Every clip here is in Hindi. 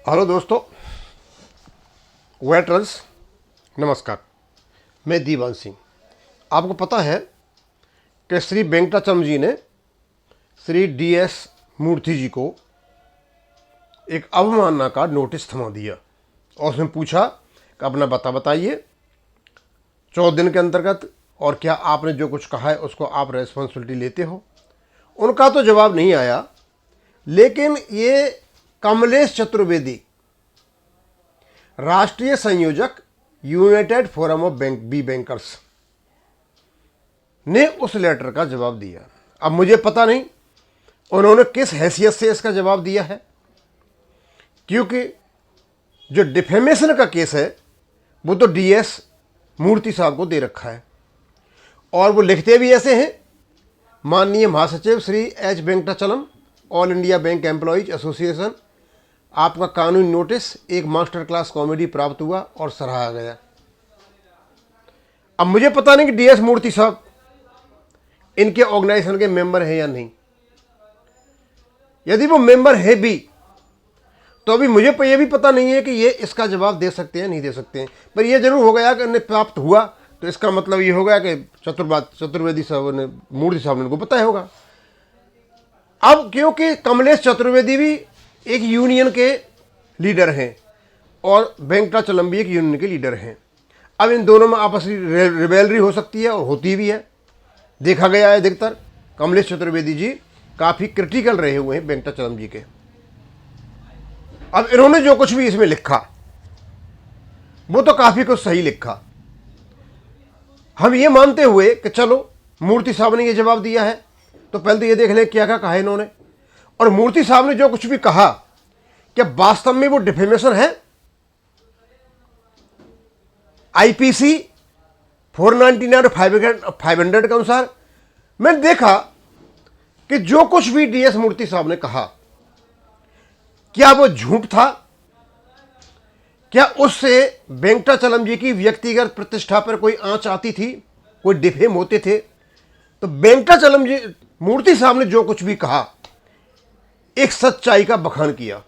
हेलो दोस्तों, वेटरन्स, नमस्कार। मैं दीवान सिंह। आपको पता है कि श्री वेंकटाचलम जी ने श्री DS मूर्ति जी को एक अवमानना का नोटिस थमा दिया और उसमें पूछा कि अपना बताइए 14 दिन के अंतर्गत, और क्या आपने जो कुछ कहा है उसको आप रेस्पॉन्सिबिलिटी लेते हो। उनका तो जवाब नहीं आया, लेकिन ये कमलेश चतुर्वेदी, राष्ट्रीय संयोजक united forum of B bankers, ने उस लेटर का जवाब दिया। अब मुझे पता नहीं उन्होंने किस हैसियत से इसका जवाब दिया है, क्योंकि जो डिफेमेशन का केस है वो तो DS मूर्ति साहब को दे रखा है, और वो लिखते भी ऐसे हैं। माननीय महासचिव Shri H Venkatachalam, all India bank employees association, आपका कानूनी नोटिस एक मास्टर क्लास कॉमेडी प्राप्त हुआ और सराहा गया। अब मुझे पता नहीं कि DS मूर्ति साहब इनके ऑर्गेनाइजेशन के मेंबर हैं या नहीं। यदि वो मेंबर है भी तो अभी मुझे ये भी पता नहीं है कि ये इसका जवाब दे सकते हैं नहीं दे सकते हैं, पर यह जरूर हो गया कि उन्हें प्राप्त हुआ, तो इसका मतलब ये हो गया कि चतुर्वेदी साहब ने, मूर्ति साहब ने उनको पता होगा। अब क्योंकि कमलेश चतुर्वेदी भी एक यूनियन के लीडर हैं और वेंकटाचलम भी एक यूनियन के लीडर हैं, अब इन दोनों में आपस में रिबेलरी हो सकती है और होती भी है। देखा गया है अधिकतर कमलेश चतुर्वेदी जी काफ़ी क्रिटिकल रहे हुए हैं वेंकटाचलम जी के। अब इन्होंने जो कुछ भी इसमें लिखा वो तो काफ़ी कुछ सही लिखा। हम ये मानते हुए कि चलो मूर्ति साहब ने ये जवाब दिया है, तो पहले तो ये देख लें क्या क्या कहा इन्होंने। और मूर्ति साहब ने जो कुछ भी कहा, क्या वास्तव में वो डिफेमेशन है? IPC 499 और 500 के अनुसार मैंने देखा कि जो कुछ भी DS मूर्ति साहब ने कहा, क्या वो झूठ था? क्या उससे वेंकटाचलम जी की व्यक्तिगत प्रतिष्ठा पर कोई आंच आती थी, कोई डिफेम होते थे? तो वेंकटाचलम जी मूर्ति साहब ने जो कुछ भी कहा एक सच्चाई का बखान किया।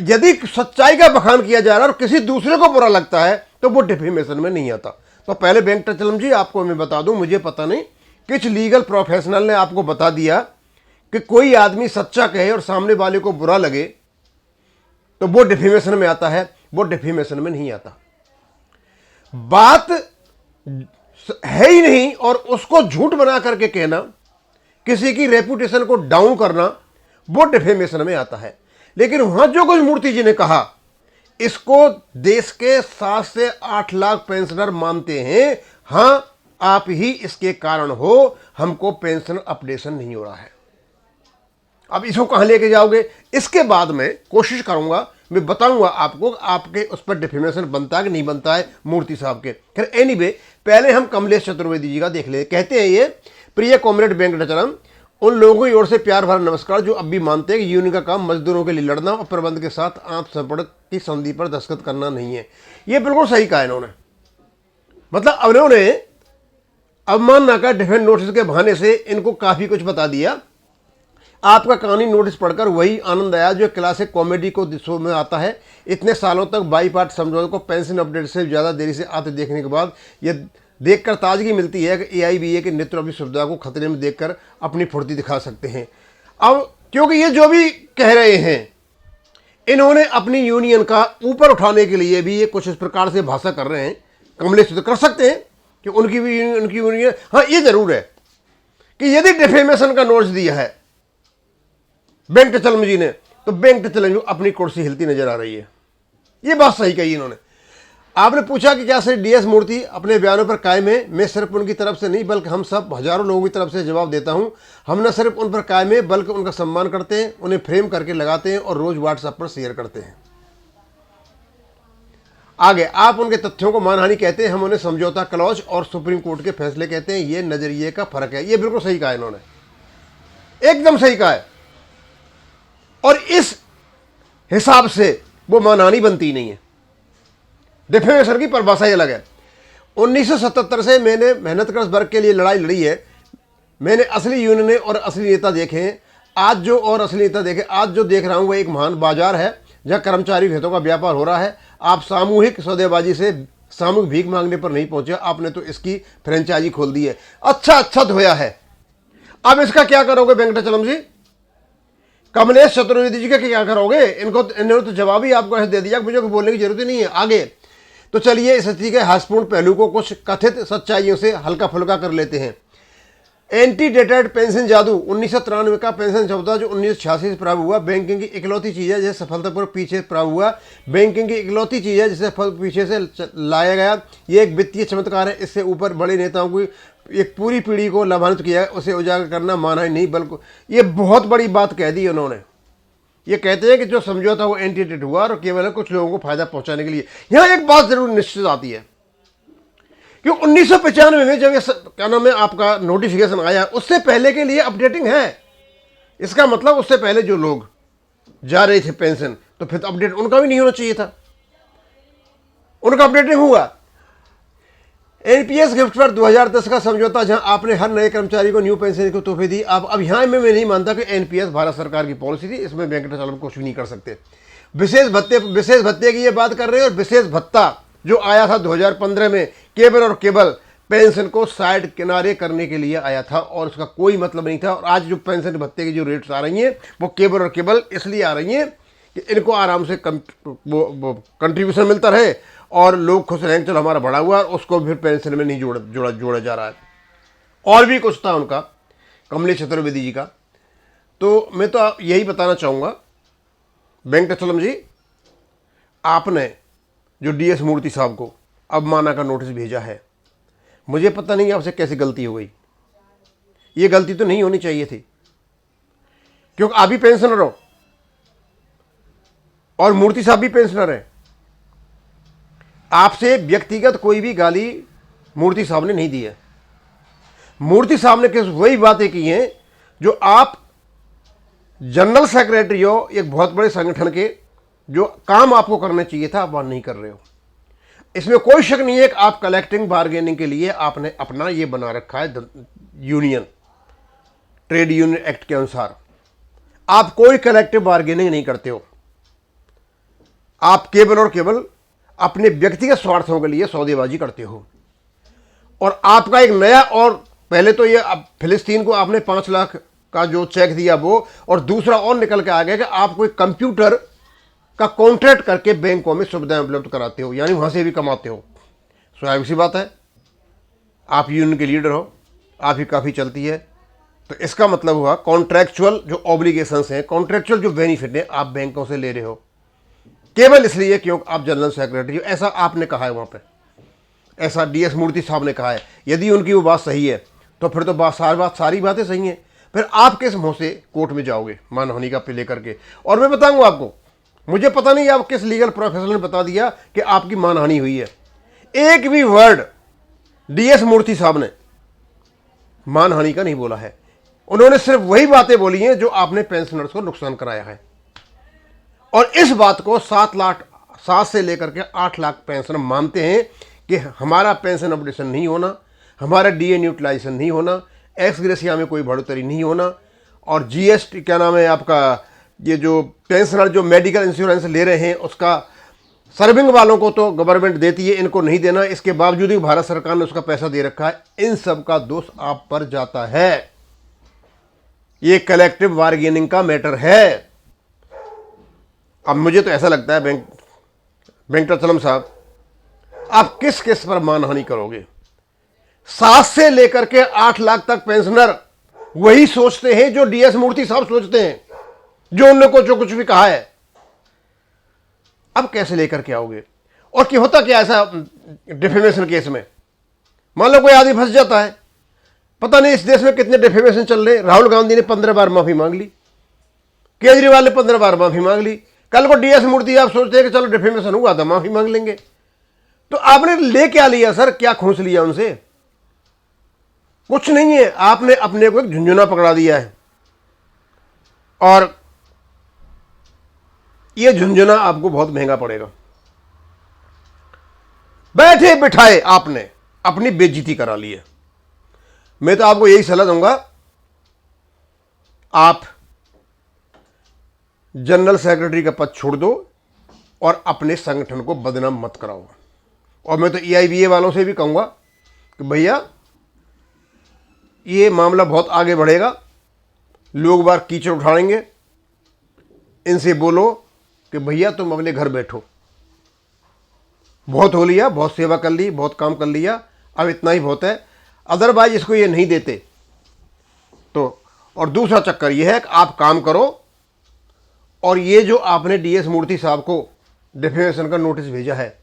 यदि सच्चाई का बखान किया जा रहा है और किसी दूसरे को बुरा लगता है तो वो डिफेमेशन में नहीं आता। तो पहले वेंकटाचलम जी, आपको मैं बता दूं, मुझे पता नहीं किस लीगल प्रोफेशनल ने आपको बता दिया कि कोई आदमी सच्चा कहे और सामने वाले को बुरा लगे तो वो डिफेमेशन में आता है। वो डिफेमेशन में नहीं आता। बात है ही नहीं और उसको झूठ बना करके कहना, किसी की रेपुटेशन को डाउन करना, वो डिफेमेशन में आता है। लेकिन वहां जो कुछ मूर्ति जी ने कहा, इसको देश के 7 से 8 लाख पेंशनर मानते हैं। हां, आप ही इसके कारण हो, हमको पेंशन अपडेशन नहीं हो रहा है। अब इसको कहां लेके जाओगे? इसके बाद मैं कोशिश करूंगा, मैं बताऊंगा आपको आपके उस पर डिफेमेशन बनता है कि नहीं बनता है मूर्ति साहब के। खैर एनीवे, पहले हम कमलेश चतुर्वेदी जी का देख ले। कहते हैं ये, प्रिय कॉमरेड वेंकटाचलम, उन लोगों की ओर से प्यार भरा नमस्कार जो अब भी मानते हैं कि यूनियन का काम मजदूरों के लिए लड़ना और प्रबंध के साथ आत्मसमर्पण की संधि पर दस्तखत करना नहीं है। ये बिल्कुल सही कहा इन्होंने। मतलब उन्होंने अवमानना का डिफेंस नोटिस के बहाने से इनको काफी कुछ बता दिया। आपका कानूनी नोटिस पढ़कर वही आनंद आया जो क्लासिक कॉमेडी को शो में आता है। इतने सालों तक बाईपार्ट समझौते को पेंशन अपडेट से ज़्यादा देरी से आते देखने के बाद यह देखकर ताजगी मिलती है कि AIBA के नेतृत्व अपनी सुविधा को खतरे में देखकर अपनी फुर्ती दिखा सकते हैं। अब क्योंकि ये जो भी कह रहे हैं, इन्होंने अपनी यूनियन का ऊपर उठाने के लिए भी ये कुछ इस प्रकार से भाषा कर रहे हैं। कमलेश तो कर सकते हैं कि उनकी भी उनकी यूनियन। हाँ, ये जरूर है कि यदि डिफेमेशन का नोटिस दिया है वेंकटाचलम जी ने, तो वेंकटाचलम जी अपनी कुर्सी हिलती नजर आ रही है। ये बात सही कही इन्होंने। आपने पूछा कि क्या श्री DS मूर्ति अपने बयानों पर कायम है? मैं सिर्फ उनकी तरफ से नहीं बल्कि हम सब हजारों लोगों की तरफ से जवाब देता हूं। हम न सिर्फ उन पर कायम है बल्कि उनका सम्मान करते हैं, उन्हें फ्रेम करके लगाते हैं और रोज व्हाट्सएप पर शेयर करते हैं। आगे, आप उनके तथ्यों को मानहानि कहते हैं, हम उन्हें समझौता क्लॉज और सुप्रीम कोर्ट के फैसले कहते हैं। ये नजरिए का फर्क है। ये बिल्कुल सही कहा इन्होंने, एकदम सही कहा है। और इस हिसाब से वो मानहानि बनती नहीं है। डिफेमेशन की परिभाषा ही अलग है। 1977 से मैंने मेहनत कर इस वर्ग के लिए लड़ाई लड़ी है। मैंने असली यूनियन और असली नेता देखे हैं। आज जो और असली नेता देखे, आज जो देख रहा हूं वो एक महान बाजार है जहां कर्मचारी हितों का व्यापार हो रहा है। आप सामूहिक सौदेबाजी से सामूहिक भीख मांगने पर नहीं पहुंचे, आपने तो इसकी फ्रेंचाइजी खोल दी है। अच्छा धोया है। अब इसका क्या करोगे वेंकटाचलम जी, कमलेश चतुर्वेदी जी का क्या करोगे? इन्होंने तो जवाब ही आपको ऐसे दे दिया, मुझे कोई बोलने की जरूरत ही नहीं है आगे। तो चलिए इस स्थिति के हास्यपूर्ण पहलू को कुछ कथित सच्चाइयों से हल्का फुल्का कर लेते हैं। एंटी डेटेड पेंशन जादू 1993 का पेंशन समझौता जो 1986 से प्रारंभ हुआ, बैंकिंग की इकलौती चीज है जिसे सफलतापूर्वक पीछे प्रारंभ हुआ। बैंकिंग की इकलौती चीज है जिसे पीछे से लाया गया। ये एक वित्तीय चमत्कार है। इससे ऊपर बड़े नेताओं की एक पूरी पीढ़ी को लाभान्वित किया है। उसे उजागर करना माना ही नहीं, बल्कि ये बहुत बड़ी बात कह दी उन्होंने। ये कहते हैं कि जो समझौता वो एंटी डेटेड हुआ और केवल कुछ लोगों को फायदा पहुंचाने के लिए। यहां एक बात जरूर निश्चित आती है कि 1995 में जब ये क्या नाम है आपका नोटिफिकेशन आया, उससे पहले के लिए अपडेटिंग है। इसका मतलब उससे पहले जो लोग जा रहे थे पेंशन, तो फिर अपडेट उनका भी नहीं होना चाहिए था, उनका अपडेटिंग हुआ। एनपीएस गिफ्ट पर 2010 का समझौता, जहां आपने हर नए कर्मचारी को न्यू पेंशन को तोहफे दी। अब यहां में मैं नहीं मानता कि एनपीएस भारत सरकार की पॉलिसी थी, इसमें वेंकटाचलम कुछ भी नहीं कर सकते। विशेष भत्ते की ये बात कर रहे हैं, और विशेष भत्ता जो आया था 2015 में केवल और केवल पेंशन को साइड किनारे करने के लिए आया था, और उसका कोई मतलब नहीं था। और आज जो पेंशन भत्ते की जो रेट्स आ रही हैं वो केवल और केवल इसलिए आ रही हैं कि इनको आराम से कंट्रीब्यूशन मिलता रहे और लोग खुश रहें, चलो हमारा बढ़ा हुआ, उसको फिर पेंशन में नहीं जोड़ा जा रहा है। और भी कुछ था उनका, कमलेश चतुर्वेदी जी का। तो मैं तो यही बताना चाहूँगा वेंकटाचलम जी, आपने जो डीएस मूर्ति साहब को अवमानना का नोटिस भेजा है, मुझे पता नहीं आपसे कैसी गलती हो गई। ये गलती तो नहीं होनी चाहिए थी, क्योंकि आप भी पेंशनर हो और मूर्ति साहब भी पेंशनर हैं। आपसे व्यक्तिगत कोई भी गाली मूर्ति साहब ने नहीं दी है। मूर्ति साहब ने किस वही बातें की हैं जो आप जनरल सेक्रेटरी हो एक बहुत बड़े संगठन के, जो काम आपको करना चाहिए था आप वहां नहीं कर रहे हो। इसमें कोई शक नहीं है कि आप कलेक्टिव बार्गेनिंग के लिए आपने अपना ये बना रखा है यूनियन, ट्रेड यूनियन एक्ट के अनुसार आप कोई कलेक्टिव बार्गेनिंग नहीं करते हो। आप केवल और केवल अपने व्यक्तिगत स्वार्थों के लिए सौदेबाजी करते हो। और आपका एक नया, और पहले तो ये फिलिस्तीन को आपने 5 लाख का जो चेक दिया वो, और दूसरा और निकल के आ गया कि आप कोई कंप्यूटर का कॉन्ट्रैक्ट करके बैंकों में सुविधाएं उपलब्ध कराते हो, यानी वहां से भी कमाते हो। स्वाभाविक सी बात है, आप यूनियन के लीडर हो, आप ही काफ़ी चलती है, तो इसका मतलब हुआ कॉन्ट्रैक्चुअल जो ऑब्लिगेशंस हैं, कॉन्ट्रैक्चुअल जो बेनिफिट हैं आप बैंकों से ले रहे हो, केवल इसलिए क्योंकि आप जनरल सेक्रेटरी हो। ऐसा आपने कहा है वहां पे, ऐसा डीएस मूर्ति साहब ने कहा है। यदि उनकी वो बात सही है तो फिर तो सारी बातें सही हैं। फिर आप किस मुंह से कोर्ट में जाओगे मानहानि का लेकर के? और मैं बताऊंगा आपको, मुझे पता नहीं आप किस लीगल प्रोफेशनल ने बता दिया कि आपकी मानहानि हुई है। एक भी वर्ड डीएस मूर्ति साहब ने मानहानि का नहीं बोला है। उन्होंने सिर्फ वही बातें बोली हैं जो आपने पेंशनर्स को नुकसान कराया है। और इस बात को 7 से लेकर के 8 लाख पेंशनर मानते हैं कि हमारा पेंशन अपडेशन नहीं होना, हमारा डीए न्यूट्रलाइजेशन नहीं होना, एक्स ग्रेसिया में कोई बढ़ोतरी नहीं होना, और जीएसटी क्या नाम है आपका, ये जो पेंशनर जो मेडिकल इंश्योरेंस ले रहे हैं उसका सर्विंग वालों को तो गवर्नमेंट देती है, इनको नहीं देना, इसके बावजूद भी भारत सरकार ने उसका पैसा दे रखा है। इन सब का दोष आप पर जाता है। ये कलेक्टिव बार्गेनिंग का मैटर है। अब मुझे तो ऐसा लगता है वेंकटाचलम साहब, आप किस किस पर मानहानि करोगे? 7 से लेकर के 8 लाख तक पेंशनर वही सोचते हैं जो डीएस मूर्ति साहब सोचते हैं, जो उन्होंने जो कुछ भी कहा है। अब कैसे लेकर के आओगे? और कि होता क्या ऐसा डिफेमेशन केस में, मान लो कोई आदमी फंस जाता है, पता नहीं इस देश में कितने डिफेमेशन चल रहे। राहुल गांधी ने 15 बार माफी मांग ली, केजरीवाल ने 15 बार माफी मांग ली, कल को डीएस मूर्ति आप सोचते हैं कि चलो डिफेमेशन हुआ था माफी मांग लेंगे। तो आपने ले क्या लिया सर? क्या खोस लिया उनसे? कुछ नहीं है। आपने अपने को एक झुंझुना पकड़ा दिया है, और यह झुंझुना आपको बहुत महंगा पड़ेगा। बैठे बिठाए आपने अपनी बेइज्जती करा ली है। मैं तो आपको यही सलाह दूंगा, आप जनरल सेक्रेटरी का पद छोड़ दो और अपने संगठन को बदनाम मत कराओ। और मैं तो EIBA वालों से भी कहूँगा कि भैया ये मामला बहुत आगे बढ़ेगा, लोग बार कीचड़ उठाएंगे, इनसे बोलो कि भैया तुम अपने घर बैठो, बहुत हो लिया, बहुत सेवा कर ली, बहुत काम कर लिया, अब इतना ही बहुत है। अदरवाइज इसको ये नहीं देते तो। और दूसरा चक्कर ये है कि आप काम करो और ये जो आपने DS मूर्ति साहब को डिफेमेशन का नोटिस भेजा है,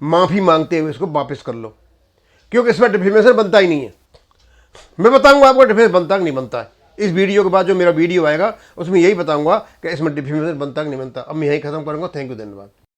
माफ़ी मांगते हुए इसको वापस कर लो, क्योंकि इसमें डिफेमेशन बनता ही नहीं है। मैं बताऊंगा आपको डिफेमेशन बनता कि नहीं बनता है। इस वीडियो के बाद जो मेरा वीडियो आएगा उसमें यही बताऊंगा कि इसमें डिफेमेशन बनता कि नहीं बनता। अब मैं यही खत्म करूंगा। थैंक यू, धन्यवाद।